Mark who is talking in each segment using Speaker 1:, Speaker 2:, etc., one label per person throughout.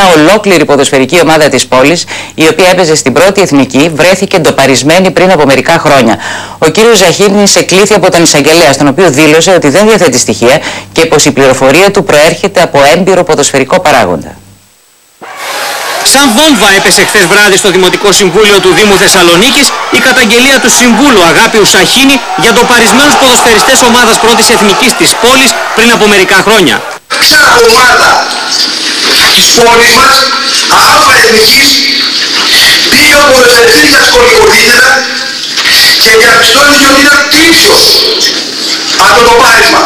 Speaker 1: Μια ολόκληρη ποδοσφαιρική ομάδα της πόλης, η οποία έπαιζε στην πρώτη εθνική, βρέθηκε ντοπαρισμένη πριν από μερικά χρόνια. Ο κύριος Ζαχίνης εκλήθη από τον εισαγγελέα, στον οποίο δήλωσε ότι δεν διαθέτει στοιχεία και πως η πληροφορία του προέρχεται από έμπειρο ποδοσφαιρικό παράγοντα.
Speaker 2: Σαν βόμβα έπεσε χθες βράδυ στο Δημοτικό Συμβούλιο του Δήμου Θεσσαλονίκης η καταγγελία του Συμβούλου Αγάπιου Σαχίνη για ντοπαρισμένους ποδοσφαιριστές ομάδας πρώτης εθνικής της πόλης πριν από μερικά χρόνια.
Speaker 3: Ποια ομάδα της πόλης μας, ΑΑ εθνικής, πήγε ο ποδοσφαιριστής για σκολικοδίνερα και διαπιστώνει ότι ήταν τύψος από το ντοπάρισμα.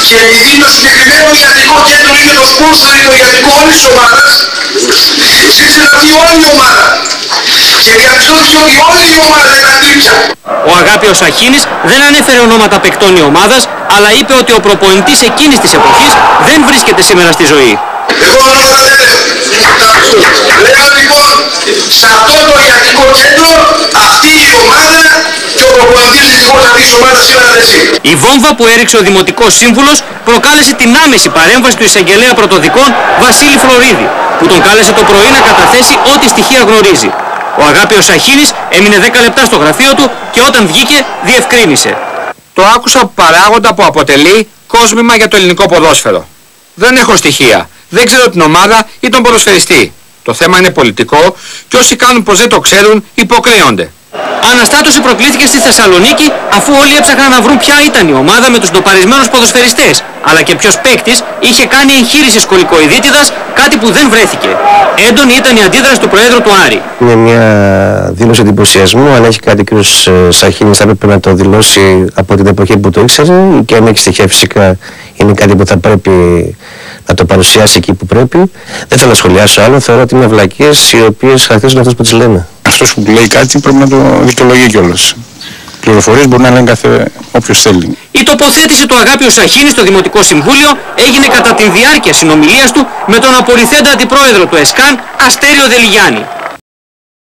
Speaker 3: Και επειδή το συγκεκριμένο ιατρικό κέντρο είναι το σπόνσορ το ιατρικό όλης της ομάδας, ζήτησε να βγει όλη η ομάδα. Και διαπιστώθηκε ότι όλη η ομάδα ήταν τύψα.
Speaker 2: Ο Αγάπιος Σαχίνης δεν ανέφερε ονόματα παικτών η ομάδας, αλλά είπε ότι ο προπονητής εκείνης της εποχής δεν βρίσκεται σήμερα στη ζωή.
Speaker 3: Εγώ ονόματα δεν λέω. Λέω λοιπόν, σε αυτό το ιατρικό κέντρο, αυτή η ομάδα και ο προπονητής δυστυχώς αυτής της ομάδας σήμερα δεν ζει.
Speaker 2: Η βόμβα που έριξε ο Δημοτικός Σύμβουλος προκάλεσε την άμεση παρέμβαση του εισαγγελέα πρωτοδικών Βασίλη Φλωρίδη, που τον κάλεσε το πρωί να καταθέσει ό,τι στοιχεία γνωρίζει. Ο Αγάπιος Σαχίνης έμεινε 10 λεπτά στο γραφείο του και όταν βγήκε διευκρίνησε.
Speaker 4: Το άκουσα από παράγοντα που αποτελεί κόσμημα για το ελληνικό ποδόσφαιρο. Δεν έχω στοιχεία. Δεν ξέρω την ομάδα ή τον ποδοσφαιριστή. Το θέμα είναι πολιτικό και όσοι κάνουν πως δεν το ξέρουν υποκρίνονται.
Speaker 2: Αναστάτωση προκλήθηκε στη Θεσσαλονίκη αφού όλοι έψαχναν να βρουν ποια ήταν η ομάδα με τους ντοπαρισμένους ποδοσφαιριστές, αλλά και ποιος παίκτης είχε κάνει εγχείρηση σκολικοειδίτιδας, κάτι που δεν βρέθηκε. Έντονη ήταν η αντίδραση του Προέδρου του Άρη.
Speaker 5: Είναι μια δήλωση εντυπωσιασμού. Αν έχει κάτι ο κ. Σαχίνης θα έπρεπε να το δηλώσει από την εποχή που το ήξερε, και αν έχει στοιχεία φυσικά είναι κάτι που θα πρέπει να το παρουσιάσει εκεί που πρέπει. Δεν θέλω να σχολιάσω άλλο. Θεωρώ ότι είναι βλακίες οι οποίες χαρακτηρίζουν αυτούς που τις λένε.
Speaker 6: Αυτός που λέει κάτι πρέπει να το δικαιολογεί κιόλας. Πληροφορίες μπορεί να λένε όποιος θέλει.
Speaker 2: Η τοποθέτηση του Αγάπιου Σαχίνη στο Δημοτικό Συμβούλιο έγινε κατά τη διάρκεια συνομιλίας του με τον απολυθέντα αντιπρόεδρο του ΕΣΚΑΝ, Αστέριο Δελιγιάννη.